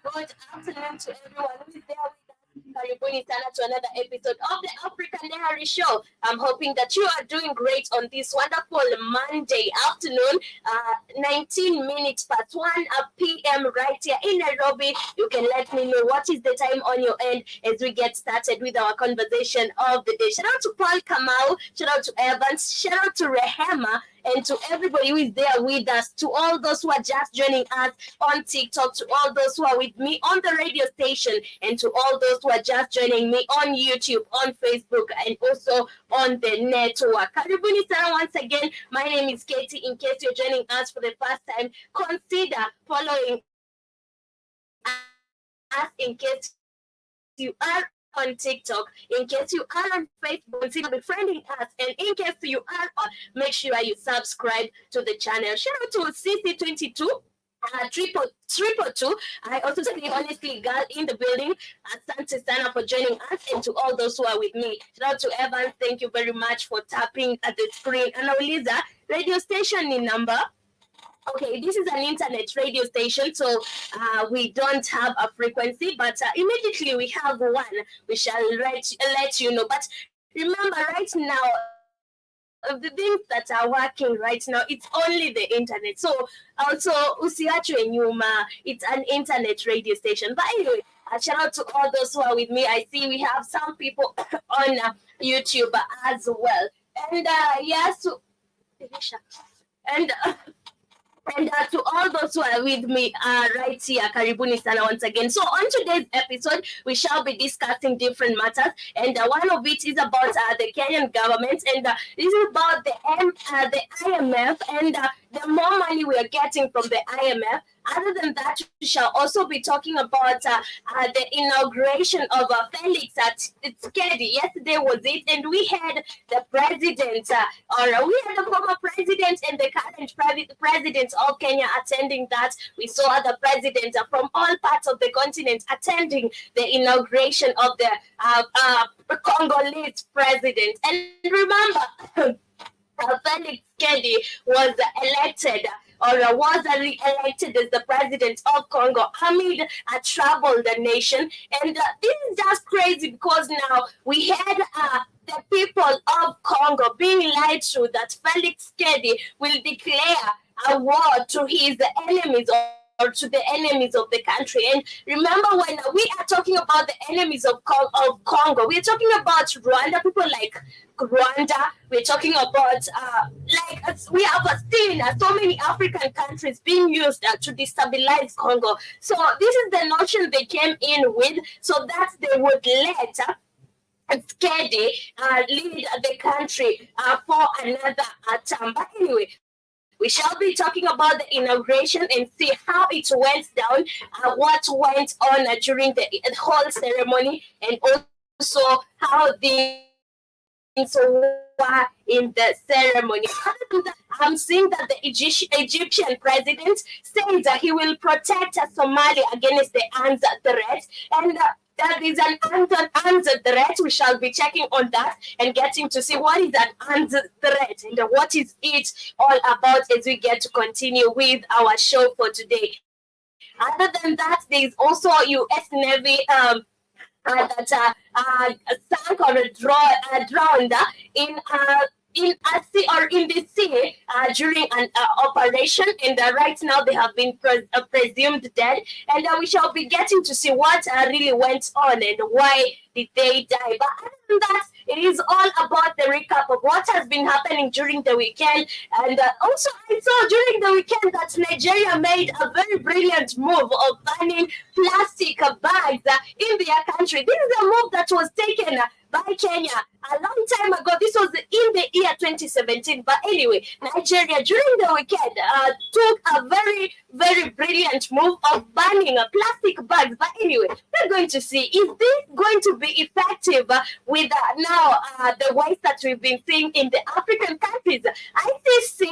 Good afternoon to everyone who is there with us Karibuni sana to another episode of the African Diary Show. I'm hoping that you are doing great on this wonderful Monday afternoon, 19 minutes past 1 p.m. right here in Nairobi. You can let me know what is the time on your end as we get started with our conversation of the day. Shout out to Paul Kamau, shout out to Evans, shout out to Rehema, and to everybody who is there with us, to all those who are just joining us on TikTok, to all those who are with me on the radio station, and to all those who are just joining me on YouTube, on Facebook, and also on the network. Karibuni sana once again. My name is Katie. In case you're joining us for the first time, consider following us in case you are on TikTok, in case you are on Facebook, consider befriending us, and in case you are on, make sure you subscribe to the channel. Shout out to CC22. Triple two. I also say honestly, girl in the building. Asante sana for joining us, and to all those who are with me. Shout out to Evans. Thank you very much for tapping at the screen. And Auliza, radio station in number. Okay, this is an internet radio station, so we don't have a frequency, but immediately we have one. We shall let you know. But remember, right now, the things that are working right now, it's only the internet. So also, usiachwe nyuma, it's an internet radio station. But anyway, shout out to all those who are with me. I see we have some people on YouTube as well. And yes, and to all those who are with me right here, karibuni sana once again. So on today's episode, we shall be discussing different matters, and one of it is about the Kenyan government, and this is about the IMF, and the more money we are getting from the IMF. Other than that, we shall also be talking about the inauguration of Felix Tshisekedi. Yesterday was it, and we had the president, or we had the former president and the current president of Kenya attending that. We saw other presidents from all parts of the continent attending the inauguration of the Congolese president. And remember, Felix Tshisekedi was elected or was re-elected as the president of Congo amid a troubled nation. And this is just crazy because now we had the people of Congo being lied to that Felix Tshisekedi will declare a war to his enemies or to the enemies of the country. And remember, when we are talking about the enemies of Congo, we are talking about Rwanda, people like Rwanda. We're talking about we have seen so many African countries being used to destabilize Congo. So this is the notion they came in with, so that they would let Tshisekedi lead the country for another term. But anyway, we shall be talking about the inauguration and see how it went down, what went on during the whole ceremony, and also how things were in the ceremony. Other than that, I'm seeing that the Egyptian president says that he will protect Somalia against the arms threat, and that is an arms threat. We shall be checking on that and getting to see what is an arms threat and what is it all about as we get to continue with our show for today. Other than that, there is also U.S. Navy that sank or drowned in a sea or in the sea during an operation, and right now they have been presumed dead, and we shall be getting to see what really went on and why did they die. But other than that, it is all about the recap of what has been happening during the weekend. And also I saw during the weekend that Nigeria made a very brilliant move of banning plastic bags in their country. This is a move that was taken by Kenya a long time ago. This was in the year 2017. But anyway, Nigeria during the weekend took a very, very brilliant move of banning plastic bags. But anyway, we're going to see, is this going to be effective with now the ways that we've been seeing in the African countries? ICC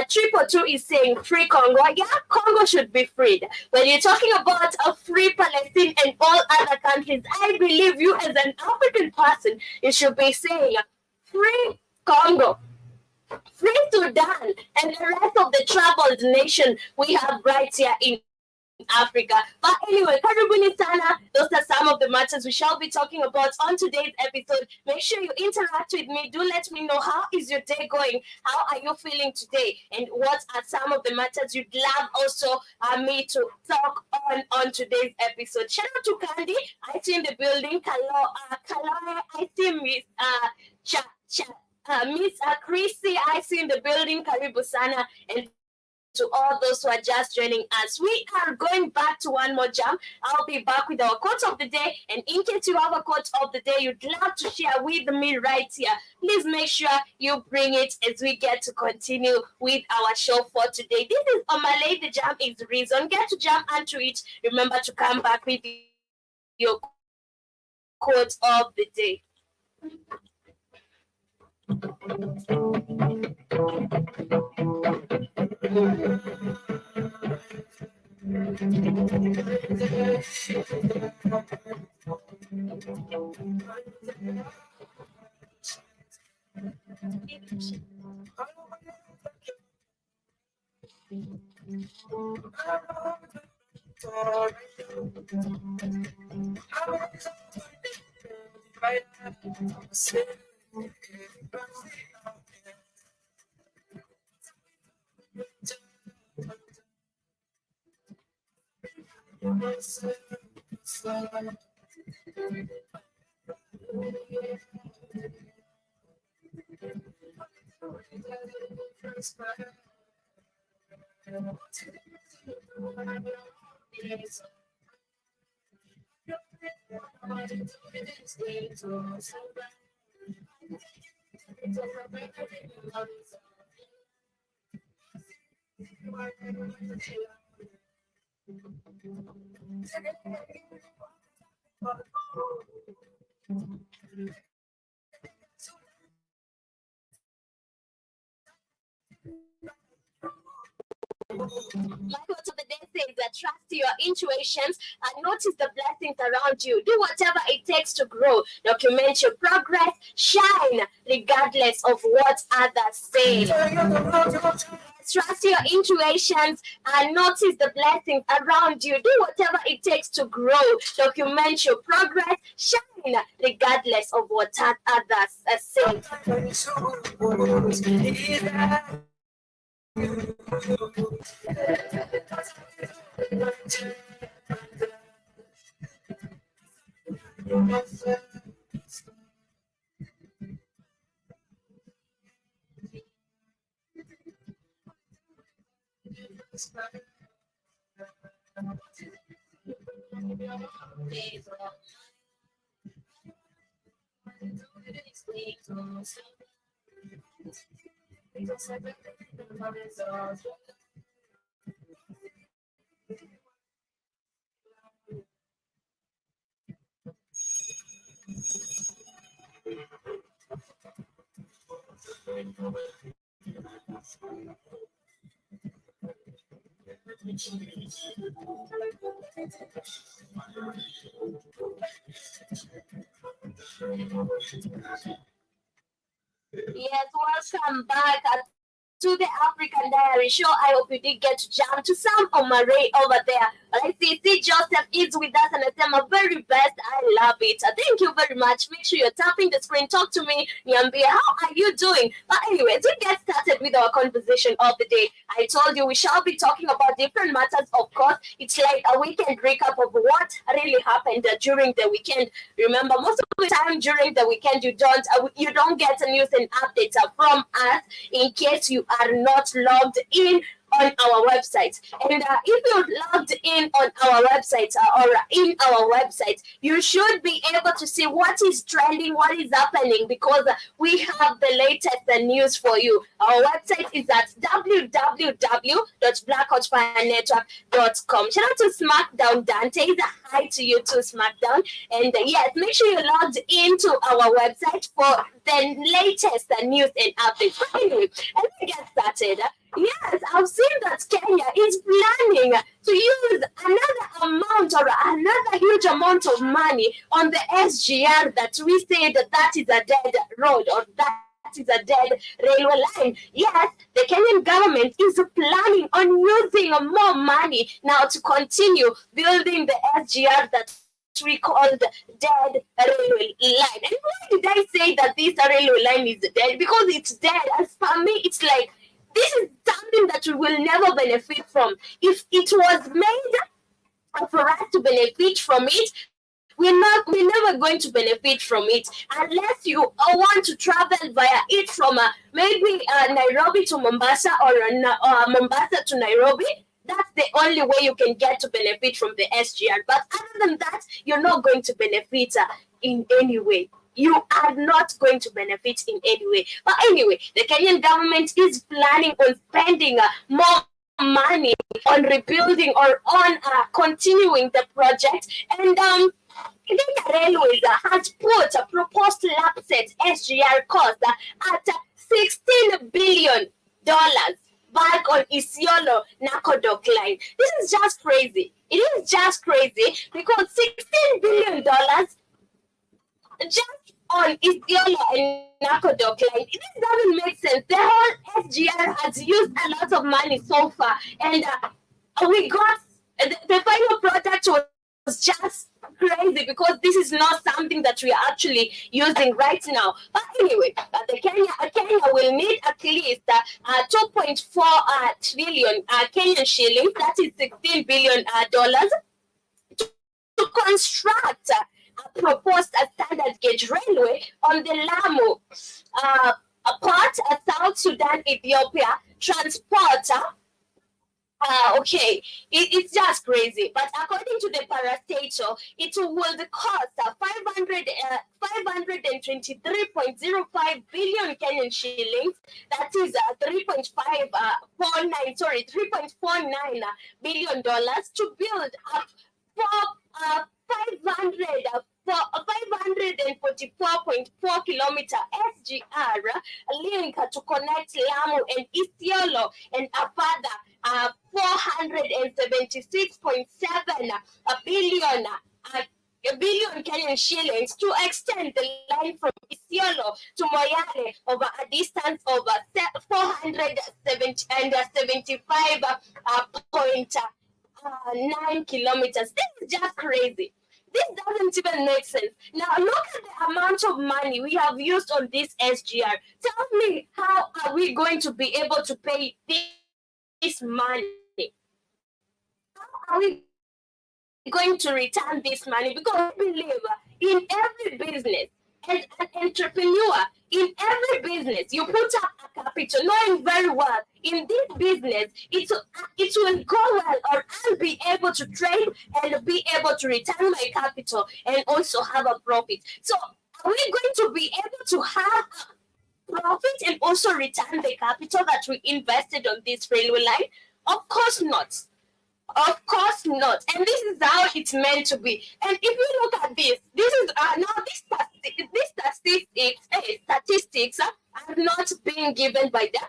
Triple Two is saying free Congo. Yeah, Congo should be freed. When you're talking about a free Palestine and all other countries, I believe you as an African person, you should be saying free Congo, free Sudan, and the rest of the troubled nation we have right here in Africa. But anyway, karibuni sana. Those are some of the matters we shall be talking about on today's episode. Make sure you interact with me. Do let me know how is your day going? How are you feeling today? And what are some of the matters you'd love also me to talk on today's episode? Shout out to Candy. I see in the building. Kalo, I see Miss Miss Chrissy. I see in the building. Karibu sana. And to all those who are just joining us. We are going back to one more jam. I'll be back with our quote of the day. And in case you have a quote of the day you'd love to share with me right here, please make sure you bring it as we get to continue with our show for today. This is Omalay. The jam is the reason. Get to jam onto it. Remember to come back with your quote of the day. My quote of the day says that trust your intuitions and notice the blessings around you. Do whatever it takes to grow. Document your progress. Shine regardless of what others say. Trust your intuitions and notice the blessings around you. Do whatever it takes to grow. Document your progress. Shine regardless of what others say. Yes, welcome back to the African Diary Show. I hope you did get to jump to some of my Ray over there. I see Joseph is with us and I say my very best. I love it. Thank you very much. Make sure you're tapping the screen. Talk to me. Niambie, how are you doing? But anyways, we get started with our conversation of the day. I told you we shall be talking about different matters, of course. It's like a weekend recap of what really happened during the weekend. Remember, most of the time during the weekend, you don't get news and updates from us in case you are not logged in on our website. And if you're logged in on our website or in our website, you should be able to see what is trending, what is happening, because we have the latest news for you. Our website is at www.blackhotfirenetwork.com. Shout out to SmackDown Dante. Hi to you too, SmackDown. And yes, make sure you're logged into our website for the latest news and updates. But anyway, let's get started. Yes, I've seen that Kenya is planning to use another amount or another huge amount of money on the SGR that we said that is a dead road or that that is a dead railway line. Yes, the Kenyan government is planning on using more money now to continue building the SGR that we called dead railway line. And why did I say that this railway line is dead? Because it's dead. As for me, it's like this is something that we will never benefit from. If it was made for us to benefit from it, we're never going to benefit from it unless you want to travel via it from maybe Nairobi to Mombasa or Mombasa to Nairobi. That's the only way you can get to benefit from the SGR. But other than that, you're not going to benefit in any way. You are not going to benefit in any way. But anyway, the Kenyan government is planning on spending more money on rebuilding or on continuing the project. And Kenya Railways has put a proposed lapset SGR cost at $16 billion back on Isiolo Nakodok line. This is just crazy. It is just crazy because $16 billion just on Isiolo and Nakodok line. This doesn't make sense. The whole SGR has used a lot of money so far, and we got the final product was just crazy because this is not something that we are actually using right now. But anyway, Kenya will need at least 2.4 trillion Kenyan shillings, that is $16 billion, to construct a proposed standard gauge railway on the Lamu part, South Sudan, Ethiopia, transporter. Okay, it's just crazy. But according to the parastatal, it will cost 523.05 billion Kenyan shillings. That is 3.49 billion dollars to build up for 544.4 kilometer SGR link to connect Lamu and Isiolo and a further 476.7 billion Kenyan shillings to extend the line from Isiolo to Moyale over a distance of 475.9 kilometers. This is just crazy. This doesn't even make sense. Now look at the amount of money we have used on this SGR. Tell me, how are we going to be able to pay this money? How are we going to return this money? Because I believe in every business, as an entrepreneur, in every business, you put up a capital, knowing very well in this business, it will go well, or I'll be able to trade and be able to return my capital and also have a profit. So are we going to be able to have profit and also return the capital that we invested on this railway line? Of course not. Of course not. And this is how it's meant to be. And if you look at this is now these statistics are not being given by the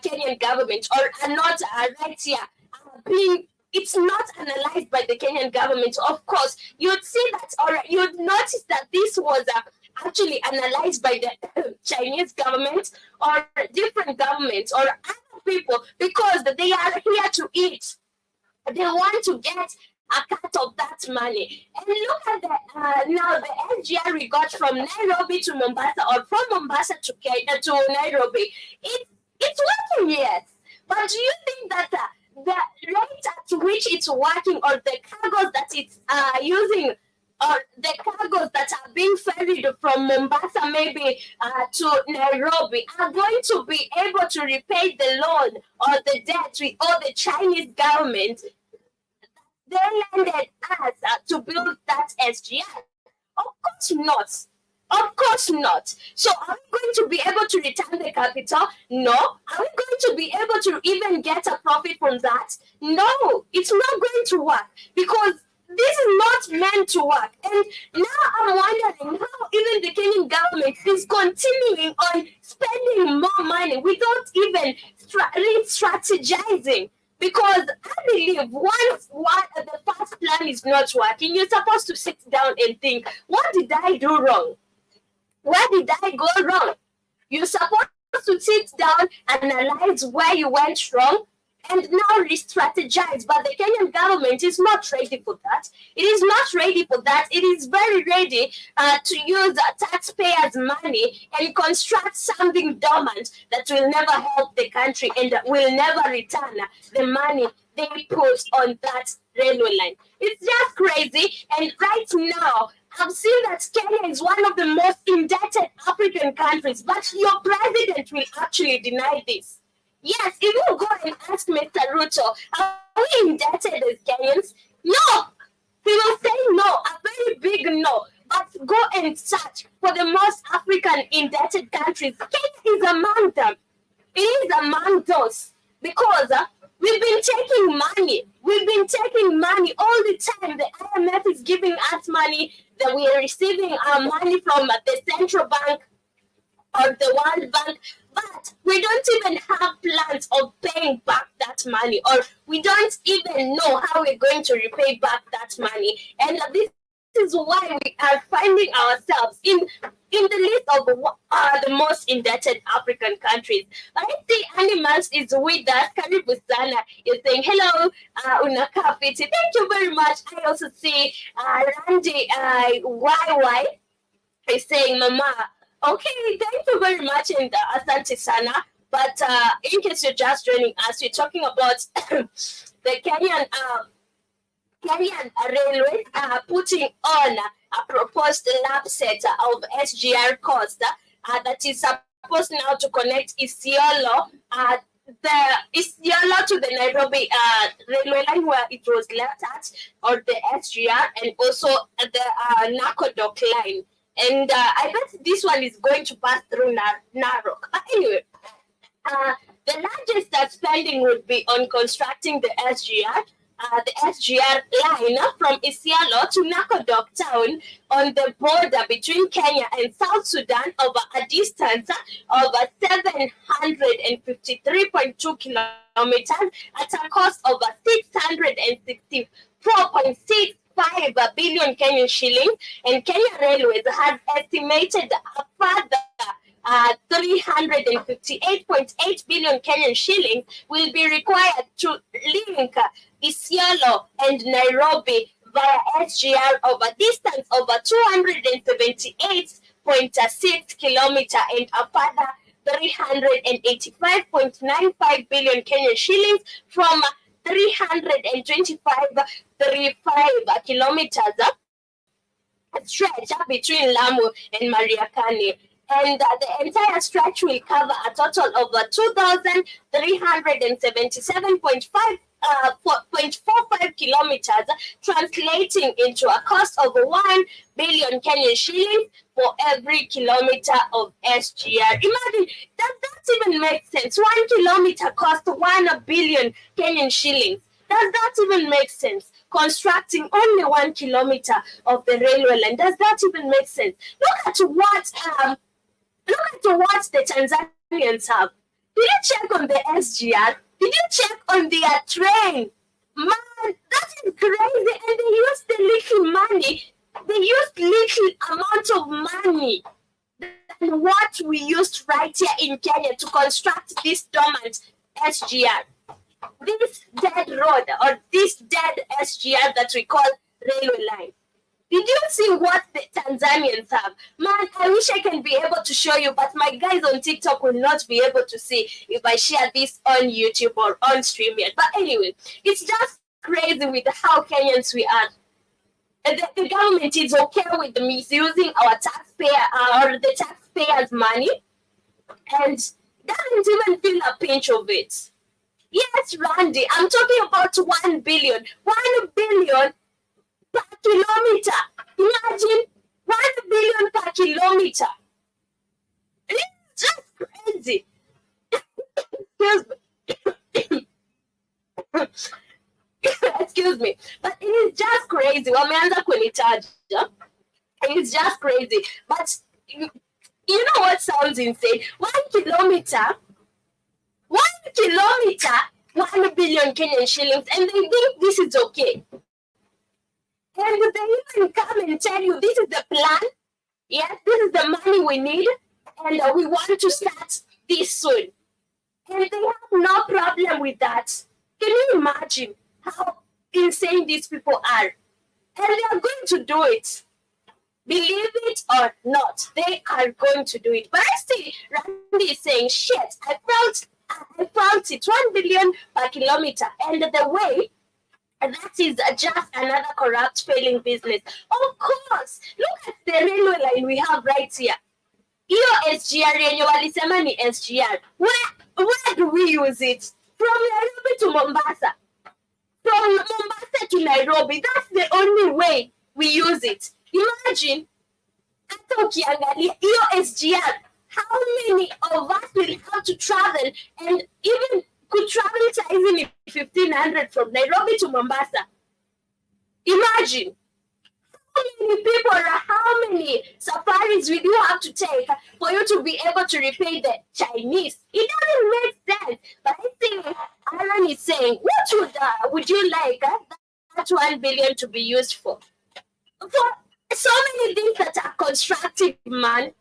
Kenyan government, or are not right here it's not analyzed by the Kenyan government. Of course, you'd see that, or you'd notice that this was actually analyzed by the Chinese government or different governments or other people, because they are here to eat. They want to get a cut of that money. And look at the now the SGR we got from Nairobi to Mombasa, or from Mombasa to Kenya to Nairobi. It's working, yes. But do you think that the rate at which it's working, or the cargoes that it's using, or the cargoes that are being ferried from Mombasa maybe to Nairobi, are going to be able to repay the loan or the debt we owe the Chinese government? They lended us to build that SGR. Of course not. Of course not. So are we going to be able to return the capital? No. Are we going to be able to even get a profit from that? No. It's not going to work, because this is not meant to work. And now I'm wondering how even the Kenyan government is continuing on spending more money without even re-strategizing. Because I believe once the first plan is not working, you're supposed to sit down and think, what did I do wrong? Where did I go wrong? You're supposed to sit down, analyze where you went wrong, and now re-strategize. But the Kenyan government is not ready for that. It is not ready for that. It is very ready to use taxpayers' money and construct something dormant that will never help the country and will never return the money they put on that railway line. It's just crazy. And right now, I've seen that Kenya is one of the most indebted African countries, but your president will actually deny this. Yes, if you go and ask Mr. Ruto, are we indebted as Kenyans? No, he will say no, a very big no. But go and search for the most African indebted countries. Kenya is among them. It is among those because we've been taking money. We've been taking money all the time. The IMF is giving us money that we are receiving our money from the central bank or the World Bank, but we don't even have plans of paying back that money, or we don't even know how we're going to repay back that money. And this is why we are finding ourselves in the list of the most indebted African countries. But I see Animals is with us. Karibu sana is saying hello, unakaa fiti. Thank you very much. I also see Randy YY is saying mama. Okay, thank you very much, and asante sana. But in case you're just joining us, we're talking about the Kenyan Railways putting on a proposed lap set of SGR cost that is supposed now to connect Isiolo, the Isiolo to the Nairobi railway line where it was left at, or the SGR, and also the Nakodok line. And I bet this one is going to pass through Narok. Anyway, the largest spending would be on constructing the SGR line from Isiolo to Nakodok town on the border between Kenya and South Sudan over a distance of 753.2 kilometers at a cost of 664.6 5 billion Kenyan shillings, and Kenya Railways has estimated a further 358.8 billion Kenyan shillings will be required to link Isiolo and Nairobi via SGR over distance over 278.6 kilometers and a further 385.95 billion Kenyan shillings from 335 kilometers stretch between Lamu and Mariakani. And the entire stretch will cover a total of 2,377.45 kilometers, translating into a cost of 1 billion Kenyan shillings for every kilometer of SGR. Imagine, does that even make sense? 1 kilometer costs 1 billion Kenyan shillings. Does that even make sense? Constructing only 1 kilometer of the railway line. Does that even make sense? Look at what the Tanzanians have. Did you check on the SGR? Did you check on their train? Man, that is crazy. And they used the little money. They used little amount of money than what we used right here in Kenya to construct this dormant SGR. This dead road or this dead SGR that we call railway line. Did you see what the Tanzanians have? Man, I wish I can be able to show you, but my guys on TikTok will not be able to see if I share this on YouTube or on StreamYard. But anyway, it's just crazy with how Kenyans we are. The government is okay with misusing our the taxpayers' money, and doesn't even feel a pinch of it. Yes, Randy, I'm talking about 1 billion. 1 billion per kilometer. Imagine 1 billion per kilometer. It's just crazy. Excuse me. Excuse me. But it is just crazy. Wameanza kunitaja. It's just crazy. But you know what sounds insane? 1 kilometer, 1 billion Kenyan shillings, and they think this is okay. And they even come and tell you this is the plan. Yes, this is the money we need. and we want to start this soon. And they have no problem with that. Can you imagine how insane these people are? And they are going to do it. Believe it or not, they are going to do it. But I see Randy is saying, shit, I felt it 1 billion per kilometer. And the way that is just another corrupt failing business. Of course, look at the railway line we have right here. Hiyo SGR yenye walisema ni SGR. Where do we use it? From Nairobi to Mombasa. From Mombasa to Nairobi. That's the only way we use it. Imagine, hata ukiangalia hiyo SGR, how many of us will have to travel and even could travel to even 1,500 from Nairobi to Mombasa? Imagine. How many people or how many safaris will you have to take for you to be able to repay the Chinese? It doesn't make sense. But I think Aaron is saying, what would you like that 1 billion to be used for? For so many things that are constructive, man.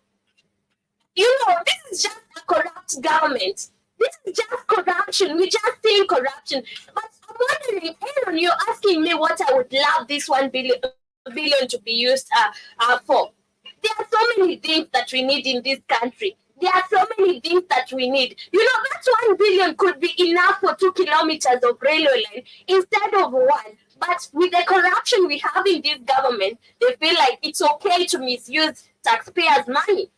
You know, this is just a corrupt government. This is just corruption. We just seeing corruption. But I'm wondering, Aaron, you're asking me what I would love this 1 billion to be used for. There are so many things that we need in this country. There are so many things that we need. You know, that 1 billion could be enough for 2 kilometers of railway line instead of one. But with the corruption we have in this government, they feel like it's okay to misuse taxpayers' money.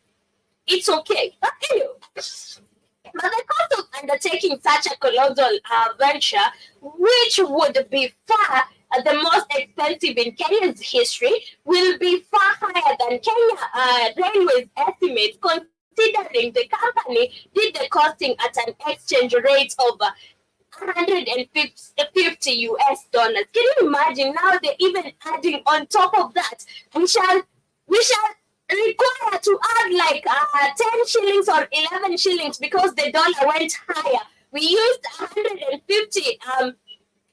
It's okay. But anyway, but the cost of undertaking such a colossal venture, which would be far the most expensive in Kenya's history, will be far higher than Kenya Railways estimates, considering the company did the costing at an exchange rate of 150 US dollars. Can you imagine? Now they're even adding on top of that. We shall require to add like 10 shillings or 11 shillings because the dollar went higher. We used 150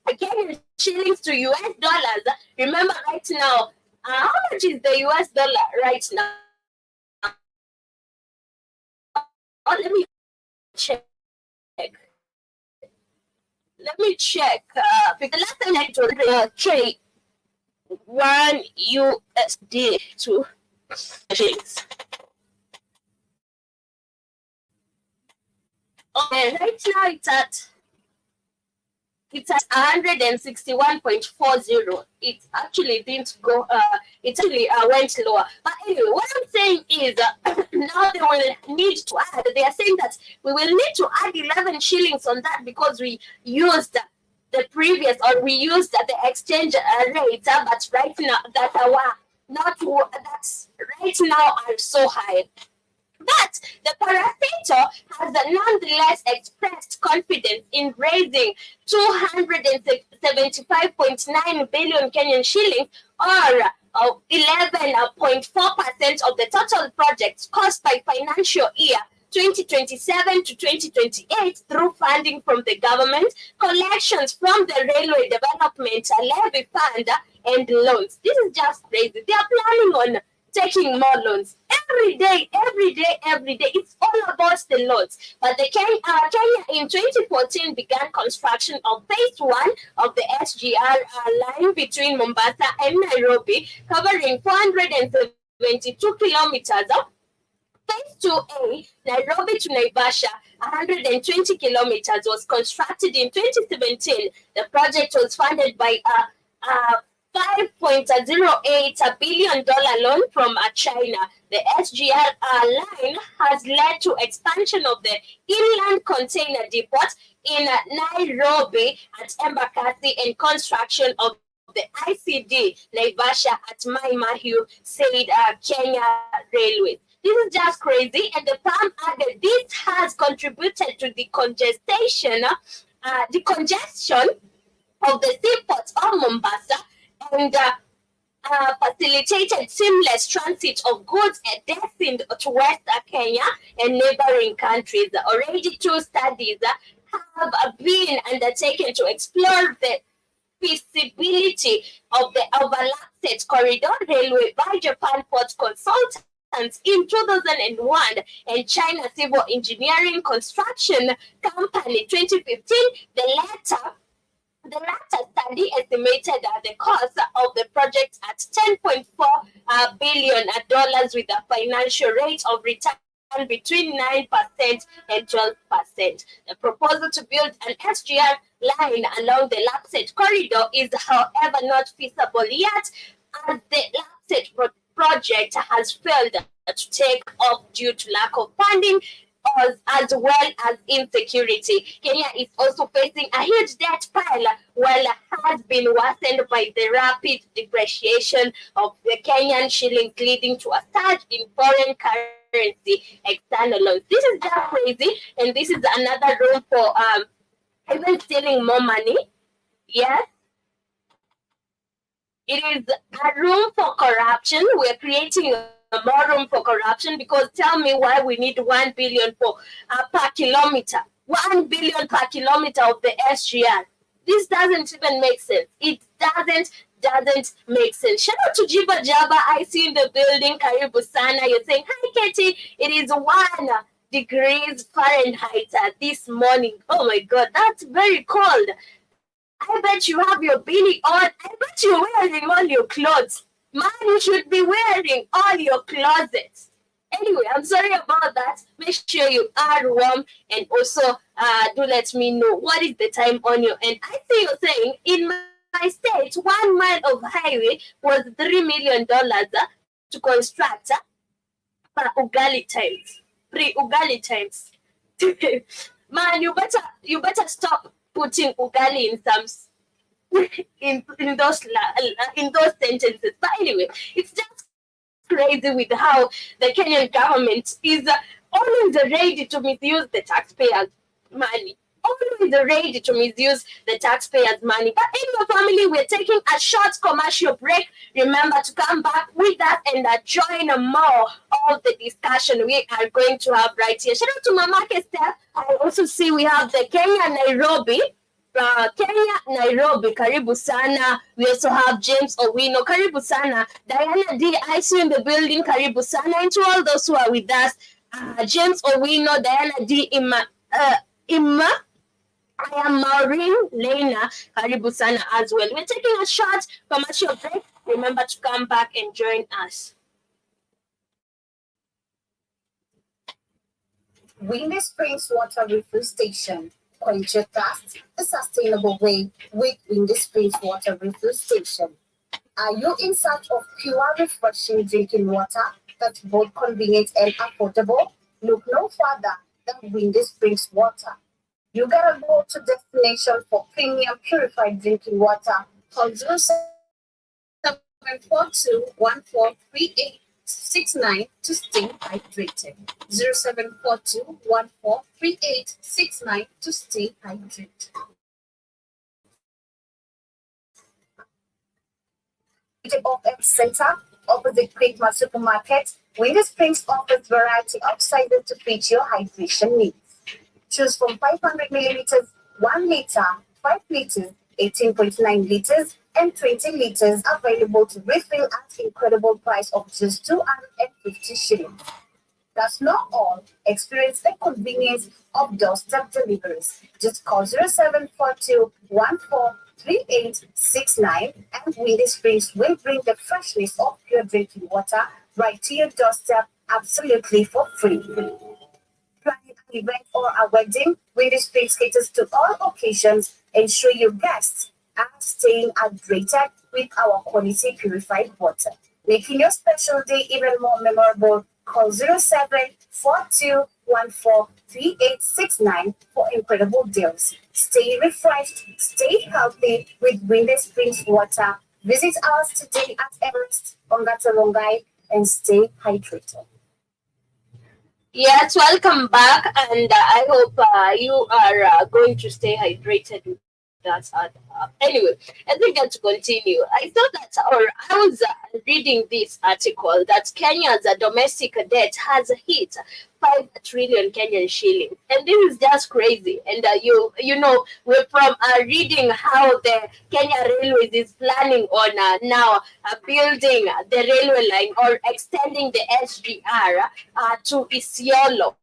Kenyan shillings to US dollars. Remember right now, how much is the US dollar right now? Oh, let me check. Because the last time I told trade 1 USD to shillings. Okay, right now it's at 161.40. It actually didn't go. It actually went lower. But anyway, what I'm saying is now they will need to add. They are saying that we will need to add 11 shillings on that because we used the previous or we used the exchange rate. But right now that's right now are so high. But the parastator has nonetheless expressed confidence in raising 275.9 billion Kenyan shillings, or 11.4% of the total project's cost by financial year 2027 to 2028 through funding from the government, collections from the Railway Development Levy Fund, and loans. This is just crazy. They are planning on taking more loans every day. It's all about the loans. But Kenya in 2014 began construction of phase 1 of the SGR line between Mombasa and Nairobi, covering 472 kilometers. Phase 2A, Nairobi to Naivasha, 120 kilometers, was constructed in 2017. The project was funded by $5.08 billion loan from China. The SGR line has led to expansion of the inland container depot in Nairobi at Embakasi and construction of the ICD Naivasha at Mai Mahiu, said Kenya Railways. This is just crazy, and the firm added this has contributed to the congestion of the seaports of Mombasa and facilitated seamless transit of goods destined to West Kenya and neighboring countries. Already 2 studies have been undertaken to explore the feasibility of the overlapped corridor railway by Japan Port Consultant in 2001 and China Civil Engineering Construction Company 2015. The latter study estimated the cost of the project at $10.4 billion with a financial rate of return between 9% and 12%. The proposal to build an SGR line along the Lapsset corridor is, however, not feasible yet, as the Lapsset project has failed to take off due to lack of funding as well as insecurity. Kenya is also facing a huge debt pile, while has been worsened by the rapid depreciation of the Kenyan shilling, leading to a surge in foreign currency external loans. This is just crazy, and this is another room for even stealing more money. Yes, it is a room for corruption. We're creating more room for corruption, because tell me why we need 1 billion for per kilometer. 1 billion per kilometer of the SGR. This doesn't even make sense. It doesn't make sense. Shout out to Jiba Jaba. I see in the building. Karibu Sana. You're saying, hi Katie. It is 1 degrees Fahrenheit this morning. Oh my God, that's very cold. I bet you have your beanie on. I bet you're wearing all your clothes. Man, you should be wearing all your closets. Anyway, I'm sorry about that. Make sure you are warm, and also do let me know what is the time on your end. I see you're saying in my state, 1 mile of highway was $3 million to construct per Ugali times. Pre-Ugali times. Man, you better stop putting Ugali in some in those sentences. But anyway, it's just crazy with how the Kenyan government is always ready to misuse the taxpayers' money. Always ready to misuse the taxpayers' money. But in your family, we're taking a short commercial break. Remember to come back with us and join more of the discussion we are going to have right here. Shout out to Mama Steph. I also see we have the Nairobi, karibu sana. We also have James Owino, karibu sana. Diana D, I see you in the building, karibu sana. And to all those who are with us, James Owino, Diana D, Ima, I am Maureen Lena, karibu sana as well. We're taking a short commercial break. Remember to come back and join us. Windy Springs Water Refill Station. Quench your thirst a sustainable way with Windy Springs Water Refill Station. Are you in search of pure, refreshing drinking water that's both convenient and affordable? Look no further than Windy Springs Water. You gotta go to destination for premium purified drinking water. Call 0742-143869 to stay hydrated. 0742-143869 to stay hydrated. OM Center, opposite Quickmart Supermarket, Windy Springs offers variety of sizes to fit your hydration needs. Choose from 500 milliliters, 1 liter, 5 liters, 18.9 liters, and 20 liters, available to refill at incredible price of just 250 shillings. That's not all. Experience the convenience of doorstep deliveries. Just call 0742-143869 and Windy Springs will bring the freshness of pure drinking water right to your doorstep absolutely for free. Planning an event or a wedding, Windy Springs caters to all occasions. Ensure your guests are staying hydrated with our quality purified water. Making your special day even more memorable, call 0742-143869 for incredible deals. Stay refreshed, stay healthy with Windy Springs Water. Visit us today at Everest, Ongata Rongai, and stay hydrated. Yes, welcome back, and I hope you are going to stay hydrated that's anyway. I think to continue. I thought that, or I was reading this article that Kenya's domestic debt has hit 5 trillion Kenyan shillings, and this is just crazy. And you know, we're from reading how the Kenya Railways is planning on now building the railway line or extending the SGR to Isiolo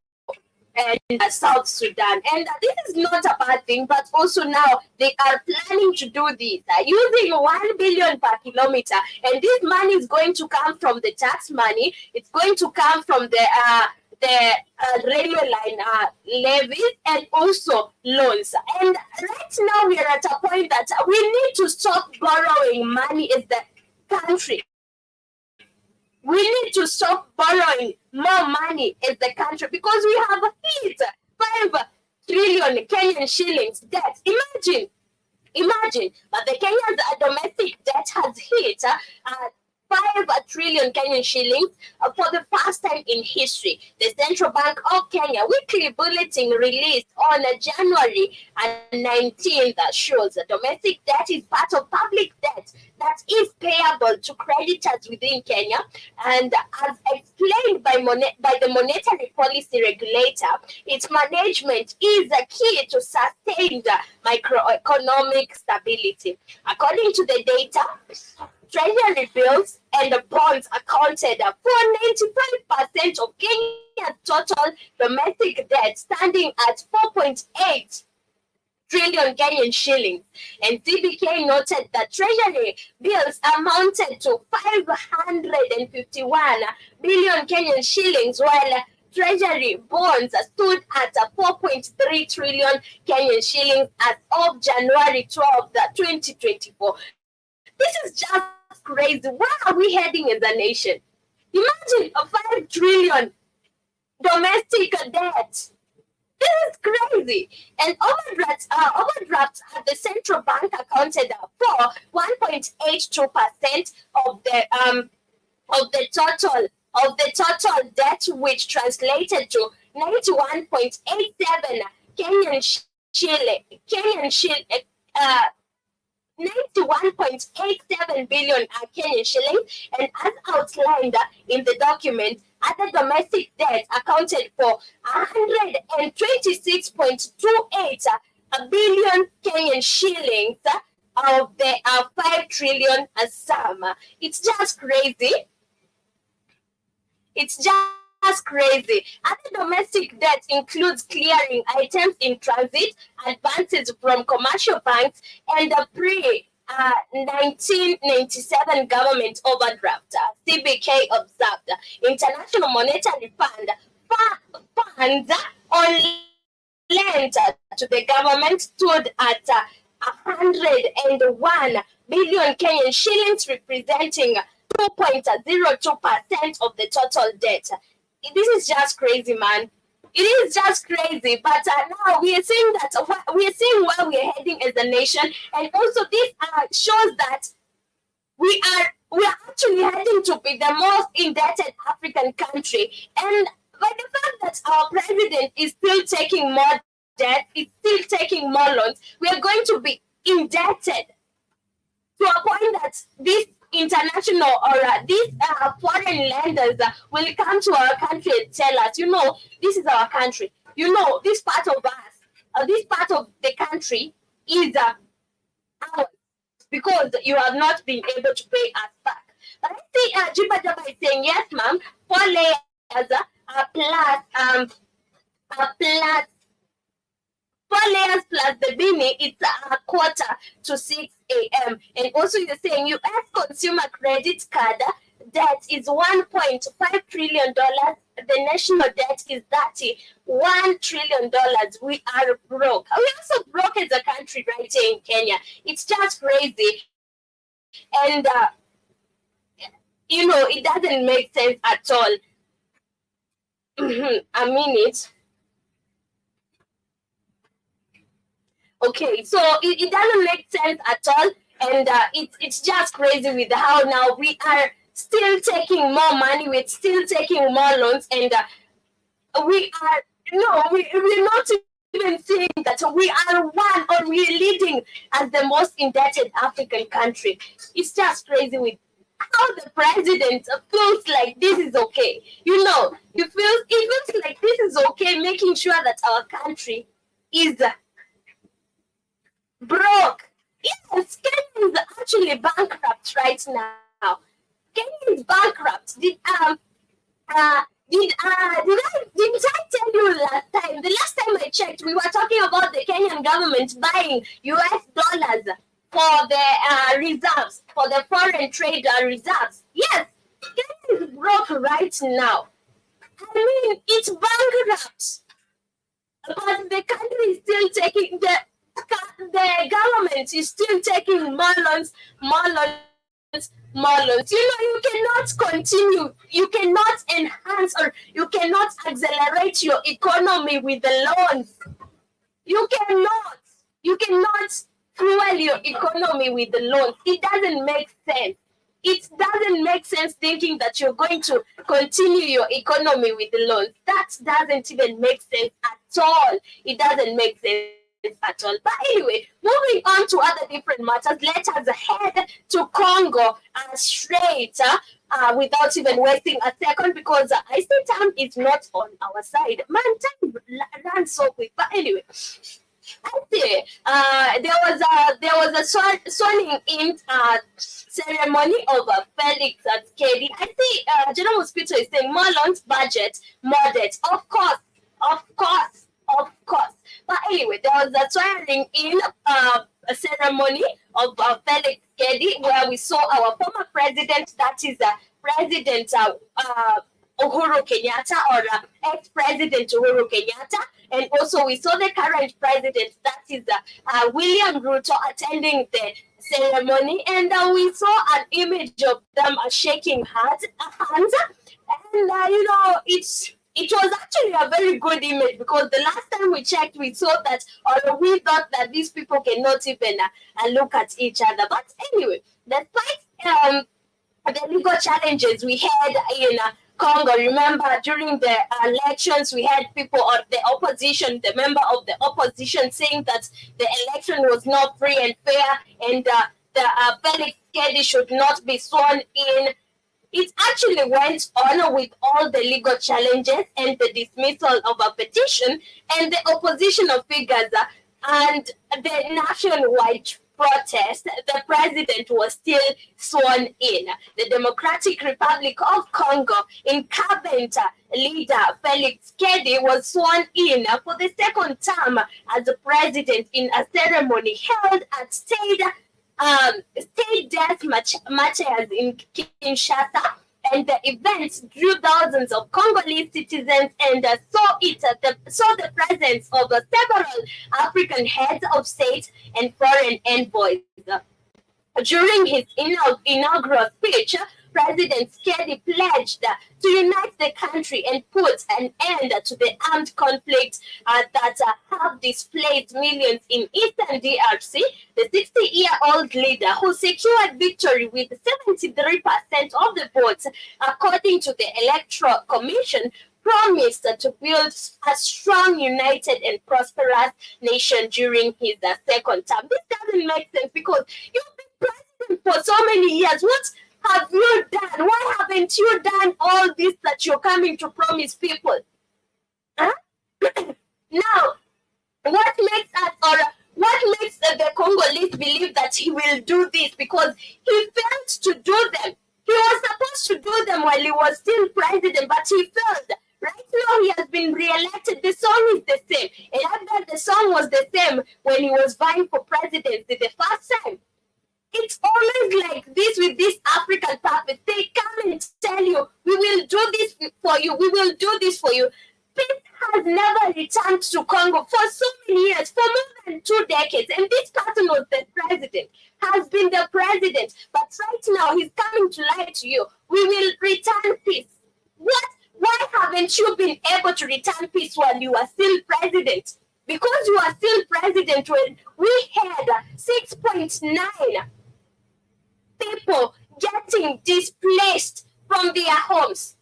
and South Sudan. And this is not a bad thing, but also now they are planning to do this using 1 billion per kilometer. And this money is going to come from the tax money. It's going to come from the railway line levies and also loans. And right now we are at a point that we need to stop borrowing money as the country. We need to stop borrowing more money as the country because we have hit 5 trillion Kenyan shillings debt. Imagine, but the Kenya's domestic debt has hit 5 trillion Kenyan shillings for the first time in history. The Central Bank of Kenya weekly bulletin released on January 19th shows that domestic debt is part of public debt that is payable to creditors within Kenya, and as explained by the monetary policy regulator, its management is a key to sustained macroeconomic stability. According to the data, Treasury bills and bonds accounted for 95% of Kenya's total domestic debt, standing at 4.8 trillion Kenyan shillings. And CBK noted that Treasury bills amounted to 551 billion Kenyan shillings, while Treasury bonds stood at 4.3 trillion Kenyan shillings as of January 12th, 2024. This is just crazy. Where are we heading as a nation? Imagine a 5 trillion domestic debt. This is crazy. And overdrafts at the central bank accounted for 1.82% of the total debt, which translated to 91.87 uh, 91.87 billion Kenyan shillings, and as outlined in the document, other domestic debt accounted for 126.28 billion Kenyan shillings of the 5 trillion sum. It's just crazy. It's just crazy. Other domestic debt includes clearing items in transit, advances from commercial banks, and the pre-1997 government overdraft. CBK observed. International Monetary Fund funds on lent to the government stood at 101 billion Kenyan shillings, representing 2.02% of the total debt. This is just crazy, man. It is just crazy. But now we are seeing that we are seeing where we are heading as a nation, and also this shows that we are actually heading to be the most indebted African country. And by the fact that our president is still taking more debt, is still taking more loans, we are going to be indebted to a point that this international or these foreign lenders will come to our country and tell us, you know, this is our country. You know, this part of us, this part of the country is ours because you have not been able to pay us back. But I see Jiba Jaba is saying, yes, ma'am, 4 layers plus 4 layers plus the bini, it's a quarter to 6 a.m. And also you're saying U.S. consumer credit card debt is $1.5 trillion. The national debt is $31 trillion. We are broke. We're also broke as a country right here in Kenya. It's just crazy. And, you know, it doesn't make sense at all. I mean it. Okay, so it doesn't make sense at all, and it's just crazy with how now we are still taking more money, we're still taking more loans, and we're not even seeing that we are one or we are leading as the most indebted African country. It's just crazy with how the president feels like this is okay. It feels like this is okay, making sure that our country is broke. Yes, Kenya is actually bankrupt right now. Kenya is bankrupt. Didn't I tell you last time? The last time I checked, we were talking about the Kenyan government buying US dollars for the reserves, for the foreign trade reserves. Yes, Kenya is broke right now. I mean, it's bankrupt, but the country is still taking the government is still taking more loans, more loans, more loans. You cannot continue, you cannot enhance or you cannot accelerate your economy with the loans. You cannot fuel your economy with the loans. It doesn't make sense. It doesn't make sense thinking that you're going to continue your economy with the loans. That doesn't even make sense at all. It doesn't make sense at all. But anyway, moving on to other different matters, let us head to Congo straight without even wasting a second, because I see time is not on our side. Man, time runs so quick. But anyway, I see there was a swearing in ceremony of Felix Tshisekedi. I see General Mosquito is saying Marlon's budget moderate. Of course. But anyway, there was a swearing in a ceremony of Felix Tshisekedi where we saw our former president, that is President Uhuru Kenyatta, or ex-president Uhuru Kenyatta, and also we saw the current president, that is William Ruto, attending the ceremony, and we saw an image of them shaking hands, and it was actually a very good image, because the last time we checked, we saw that, or we thought that these people cannot even look at each other. But anyway, despite the legal challenges we had in Congo, remember during the elections, we had people or the opposition, the member of the opposition, saying that the election was not free and fair, and the Felix Tshisekedi should not be sworn in. It actually went on with all the legal challenges and the dismissal of a petition and the oppositional figures and the nationwide protest. The president was still sworn in. The Democratic Republic of Congo incumbent leader Felix Tshisekedi was sworn in for the second term as the president in a ceremony held at state death marches in Kinshasa, and the event drew thousands of Congolese citizens and saw the presence of several African heads of state and foreign envoys. During his inaugural speech, President Tshisekedi pledged to unite the country and put an end to the armed conflict that have displaced millions in eastern DRC. The 60-year-old leader, who secured victory with 73% of the votes, according to the Electoral Commission, promised to build a strong, united, and prosperous nation during his second term. This doesn't make sense, because you've been president for so many years. What have you done? Why haven't you done all this that you're coming to promise people? Huh? Now, what makes the Congolese believe that he will do this? Because he failed to do them. He was supposed to do them while he was still president, but he failed. Right now, he has been re-elected. The song is the same. And I bet the song was the same when he was vying for presidency the first time. It's always like this with these African puppets. They come and tell you, we will do this for you, we will do this for you. Peace has never returned to Congo for so many years, for more than 2 decades. And this person was the president, has been the president. But right now, he's coming to lie to you. We will return peace. What? Why haven't you been able to return peace while you are still president? Because you are still president when we had 6.9 people getting displaced from their homes.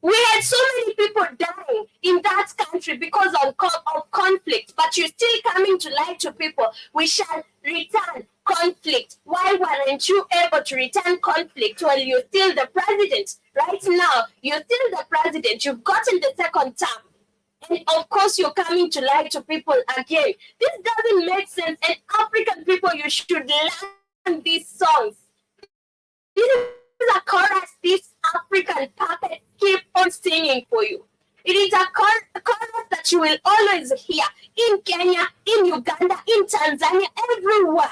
We had so many people dying in that country because of conflict, but you're still coming to lie to people. We shall return conflict. Why weren't you able to return conflict while you're still the president? Right now, you're still the president. You've gotten the second term. And of course, you're coming to lie to people again. This doesn't make sense. And African people, you should learn these songs. This is a chorus this African puppet keep on singing for you. It is a chorus that you will always hear in Kenya, in Uganda, in Tanzania, everywhere.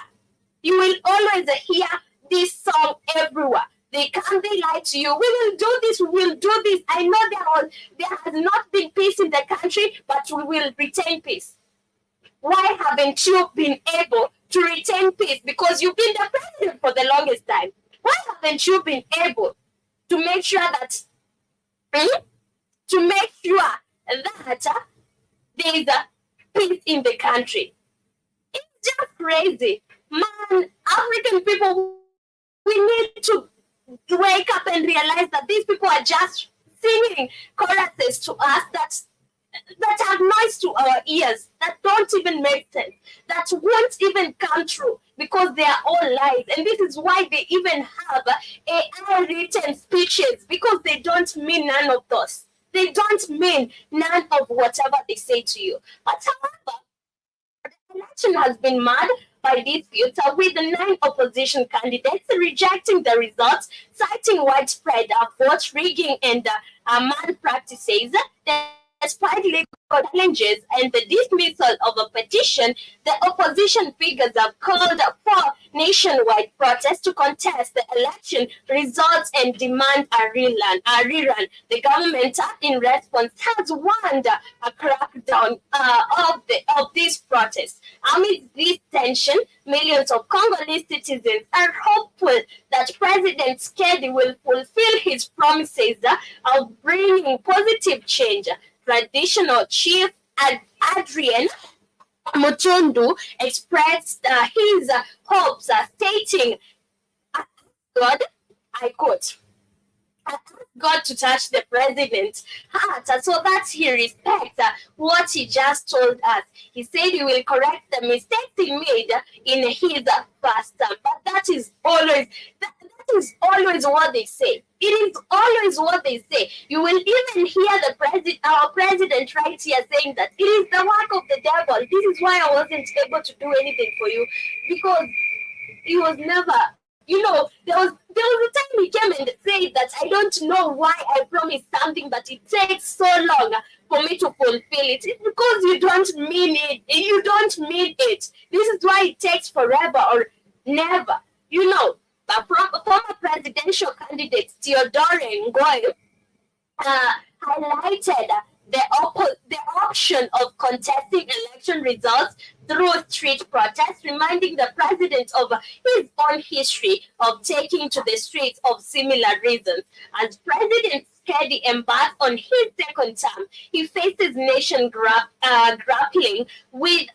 You will always hear this song everywhere. They come, they lie to you. We will do this, we will do this. I know there has not been peace in the country, but we will retain peace. Why haven't you been able to retain peace? Because you've been the president for the longest time. Why haven't you been able to make sure that there is a peace in the country? It's just crazy. Man, African people, we need to wake up and realize that these people are just singing choruses to us that have noise to our ears, that don't even make sense, that won't even come true because they are all lies. And this is why they even have AI written speeches, because they don't mean none of those. They don't mean none of whatever they say to you. But however, the election has been marred by disputes with the 9 opposition candidates rejecting the results, citing widespread vote rigging and malpractices. Despite legal challenges and the dismissal of a petition, the opposition figures have called for nationwide protests to contest the election results and demand a rerun. The government, in response, has warned a crackdown of these protests. Amid this tension, millions of Congolese citizens are hopeful that President Tshisekedi will fulfill his promises of bringing positive change. Traditional chief Adrian Mutundu expressed his hopes, stating, God, I quote, I asked God to touch the president's heart so that he respects what he just told us. He said he will correct the mistakes he made in his first term. But that is always what they say. It is always what they say. You will even hear our president right here saying that it is the work of the devil. This is why I wasn't able to do anything for you, because he was never, there was a time he came and said that I don't know why I promised something, but it takes so long for me to fulfill it. It's because you don't mean it. You don't mean it. This is why it takes forever or never. The former presidential candidate Theodore Ngoy highlighted the option of contesting election results through street protests, reminding the president of his own history of taking to the streets of similar reasons. As President Tshisekedi embarks on his second term, he faces nation grappling with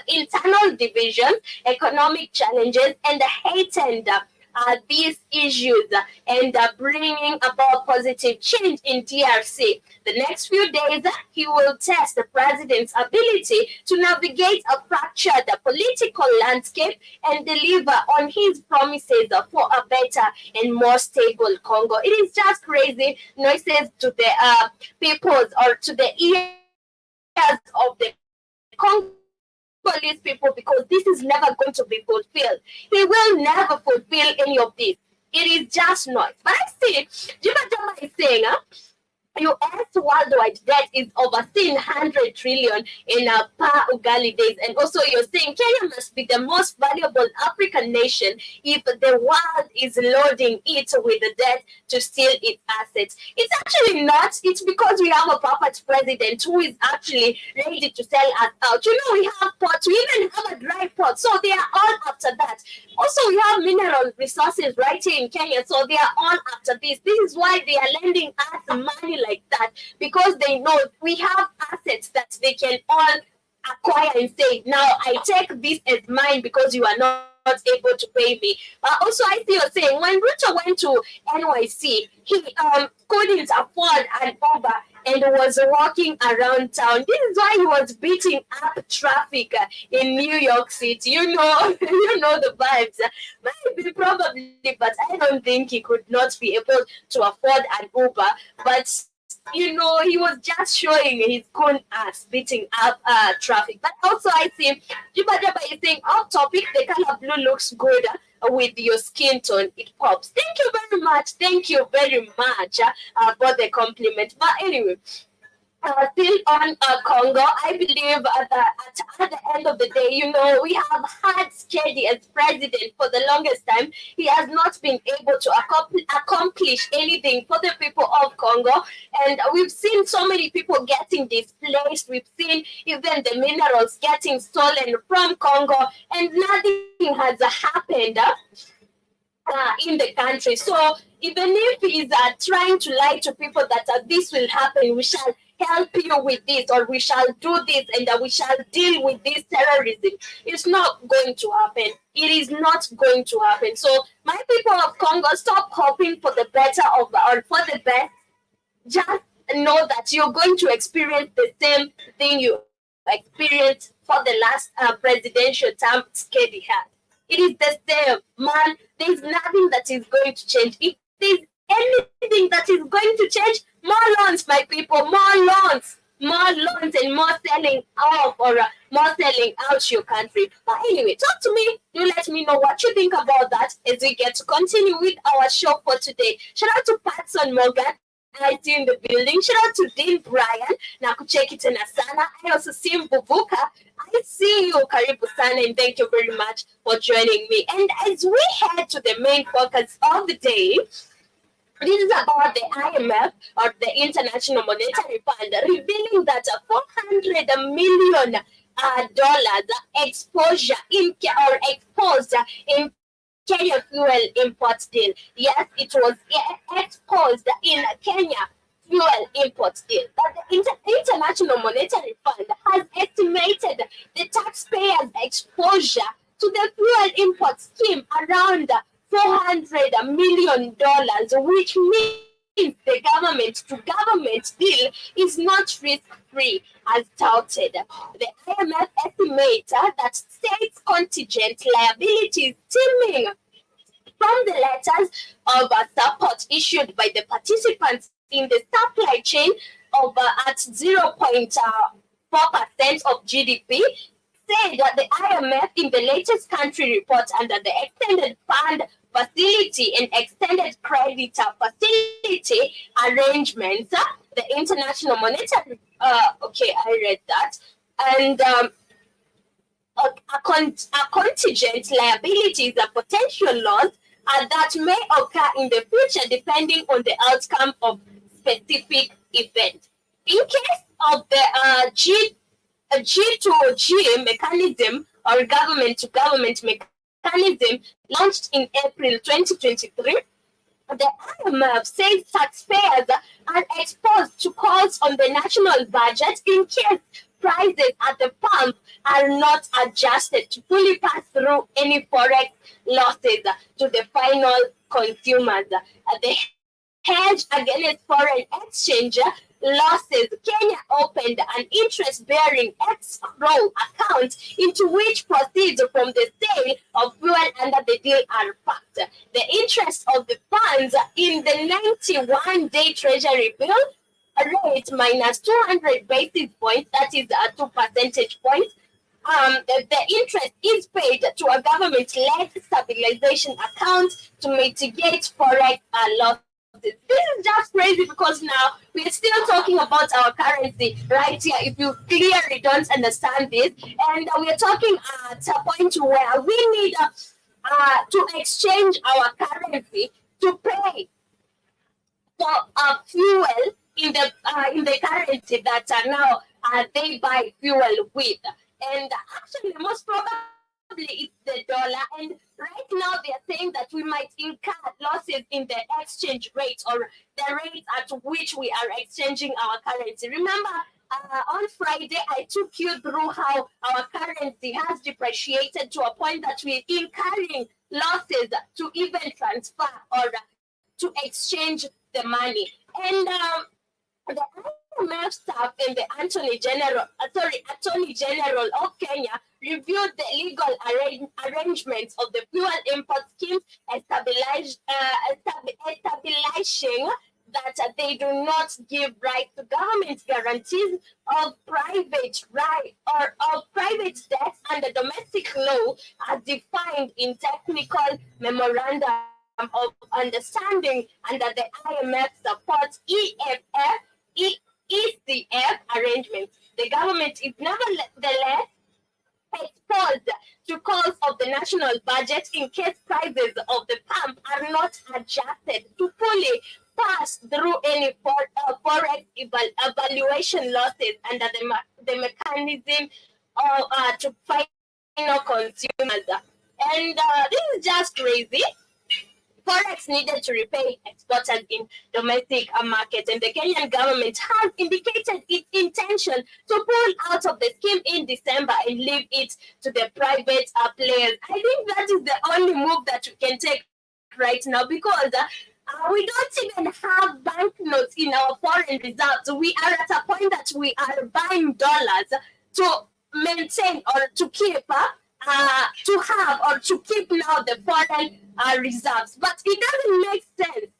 internal divisions, economic challenges, and heightened these issues and bringing about positive change in DRC. The next few days, he will test the president's ability to navigate a fractured political landscape and deliver on his promises for a better and more stable Congo. It is just crazy noises to the peoples or to the ears of the Congolese people, because this is never going to be fulfilled. He will never fulfill any of this. It is just noise. But I see, Jima is saying, US worldwide debt is overseen 100 trillion in per Ugali days. And also you're saying Kenya must be the most valuable African nation if the world is loading it with the debt to steal its assets. It's actually not. It's because we have a puppet president who is actually ready to sell us out. We have ports. We even have a dry port. So they are all after that. Also, we have mineral resources right here in Kenya. So they are all after this. This is why they are lending us money like that, because they know we have assets that they can all acquire and say, now I take this as mine because you are not able to pay me. Also, I see you're saying when Ruto went to NYC, he couldn't afford an Uber and was walking around town. This is why he was beating up traffic in New York City. You know, you know the vibes. Maybe, probably, but I don't think he could not be able to afford an Uber. But you know, he was just showing his cool ass beating up traffic. But also, I think Juba Jaba is saying off topic, the color blue looks good with your skin tone. It pops. Thank you very much. Thank you very much for the compliment. But anyway, still on Congo, I believe at the end of the day, you know, we have had Skedi as president for the longest time. He has not been able to accomplish anything for the people of Congo. And we've seen so many people getting displaced. We've seen even the minerals getting stolen from Congo, and nothing has happened in the country. So even if he's trying to lie to people that this will happen, we shall help you with this, or we shall do this, and we shall deal with this terrorism, it's not going to happen. It is not going to happen. So my people of Congo, stop hoping for the better or for the best. Just know that you're going to experience the same thing you experienced for the last presidential term Skedi had. It is the same, man. There's nothing that is going to change. If there's anything that is going to change, more loans, my people, more loans and more selling off or more selling out your country. But anyway, talk to me. Do let me know what you think about that as we get to continue with our show for today. Shout out to Patson Morgan. I see in the building. Shout out to Dean Brian. Nakucheki tena sana. I also see Mbubuka. I see you, Karibu Sana, and thank you very much for joining me. And as we head to the main focus of the day, this is about the IMF, or the International Monetary Fund, revealing that $400 million exposure exposed in Kenya fuel import deal. Yes, it was exposed in Kenya fuel import deal. But the International Monetary Fund has estimated the taxpayers' exposure to the fuel import scheme around $400 million, which means the government-to-government deal is not risk-free as touted. The IMF estimates that states' contingent liabilities stemming from the letters of support issued by the participants in the supply chain of at 0.4% of GDP, said that the IMF in the latest country report under the Extended Fund Facility and Extended Creditor Facility arrangements, the International Monetary, I read that, and a contingent liabilities and potential loss that may occur in the future depending on the outcome of specific event. In case of the G2G mechanism, or government-to-government mechanism launched in April 2023, the IMF says taxpayers are exposed to costs on the national budget in case prices at the pump are not adjusted to fully pass through any forex losses to the final consumers. The hedge against foreign exchange losses, Kenya opened an interest-bearing escrow account into which proceeds from the sale of fuel under the deal are parked. The interest of the funds in the 91-day treasury bill rate minus 200 basis points, that is 2 percentage points. The interest is paid to a government-led stabilization account to mitigate forex losses. This is just crazy because now we're still talking about our currency right here. If you clearly don't understand this, and we are talking at a point where we need to exchange our currency to pay for fuel in the currency that now they buy fuel with. And actually, most probably it's the dollar. And right now they are saying that we might incur losses in the exchange rate, or the rate at which we are exchanging our currency. Remember, on Friday, I took you through how our currency has depreciated to a point that we're incurring losses to even transfer or to exchange the money. And the IMF staff and the Attorney General of Kenya reviewed the legal arrangements of the fuel import scheme, establishing that they do not give right to government guarantees of private right or of private debt under domestic law as defined in technical memorandum of understanding under the IMF supports ECF arrangements. The government is nevertheless exposed to calls of the national budget in case prices of the pump are not adjusted to fully pass through any forex evaluation losses under the mechanism to final consumers. And this is just crazy. Forex needed to repay exporters in domestic market, and the Kenyan government has indicated its intention to pull out of the scheme in December and leave it to the private players. I think that is the only move that we can take right now, because we don't even have banknotes in our foreign reserves. We are at a point that we are buying dollars to maintain or to keep to have or to keep now the foreign reserves. But it doesn't make sense.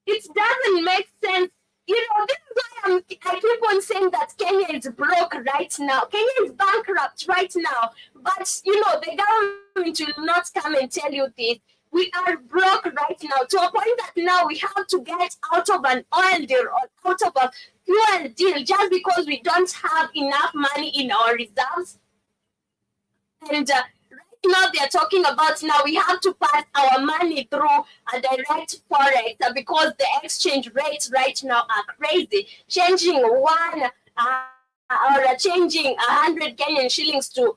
It doesn't make sense. You know, this is why I keep on saying that Kenya is broke right now. Kenya is bankrupt right now. But, you know, the government will not come and tell you this. We are broke right now to a point that now we have to get out of an oil deal or out of a fuel deal just because we don't have enough money in our reserves. And right now they're talking about now we have to pass our money through a direct forex because the exchange rates right now are crazy. Changing changing 100 Kenyan shillings to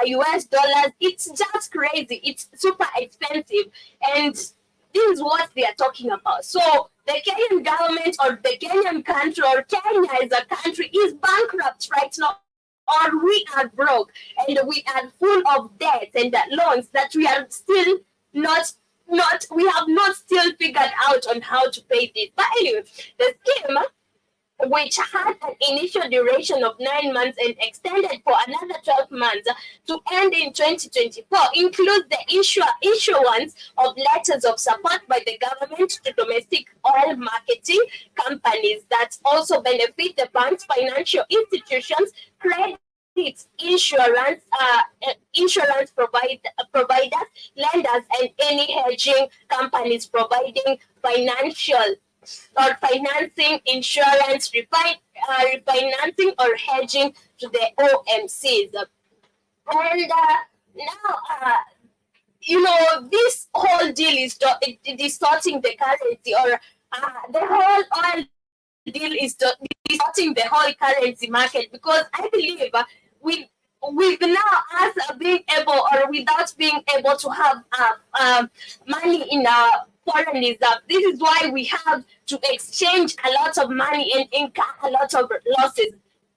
US dollars, it's just crazy. It's super expensive. And this is what they are talking about. So the Kenyan government or the Kenyan country or Kenya as a country is bankrupt right now, or we are broke and we are full of debt and loans that we are still we have not still figured out on how to pay this. But anyway, the scheme, which had an initial duration of 9 months and extended for another 12 months to end in 2024, includes the issuance of letters of support by the government to domestic oil marketing companies that also benefit the bank's financial institutions, credit insurance providers, lenders, and any hedging companies providing financial or financing, insurance, refinancing, or hedging to the OMCs. And now, you know, this whole deal is distorting the currency, or the whole oil deal is distorting the whole currency market, because I believe with now us being able or without being able to have money in our foreign reserve, this is why we have to exchange a lot of money and incur a lot of losses.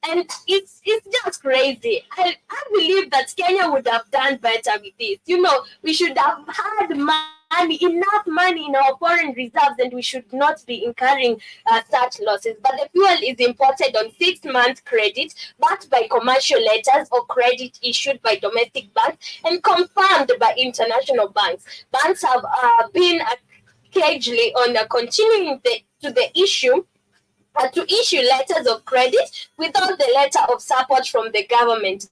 And it's just crazy. I believe that Kenya would have done better with this. You know, we should have had enough money in our foreign reserves, and we should not be incurring such losses. But the fuel is imported on 6-month credit, backed by commercial letters of credit issued by domestic banks and confirmed by international banks. Banks have been cagely on continuing to issue letters of credit without the letter of support from the government.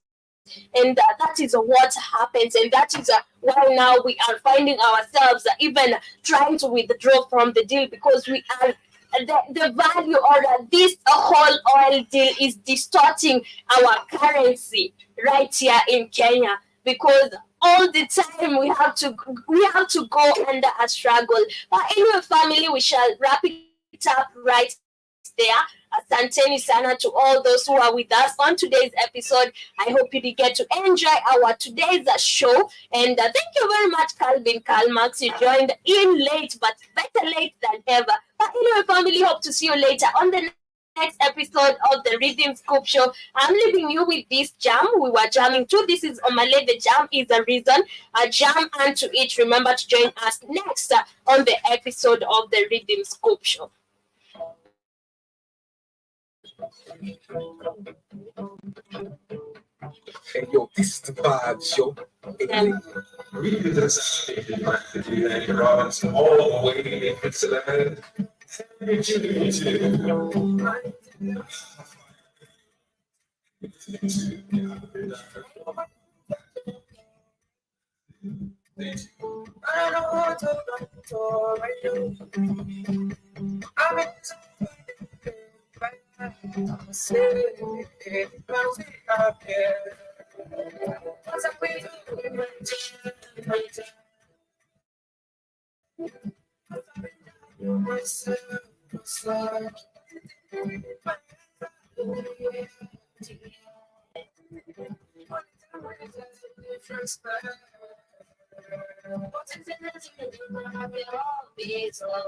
And that is what happens, and that is why now we are finding ourselves even trying to withdraw from the deal, because we are the value or this whole oil deal is distorting our currency right here in Kenya, because all the time we have to go under a struggle. But anyway, family, we shall wrap it up right there. Asanteni sana to all those who are with us on today's episode. I hope you did get to enjoy our today's show. And thank you very much, Calvin Karl-Marx. You joined in late, but better late than ever. But anyway, family, hope to see you later on the next episode of the Rhythm Scoop Show. I'm leaving you with this jam. We were jamming too. This is Omale. The jam is the reason. A jam unto it. Remember to join us next on the episode of the Rhythm Scoop Show. Hey, yo, this is the vibe show. Hey, we just all the way into the I don't want to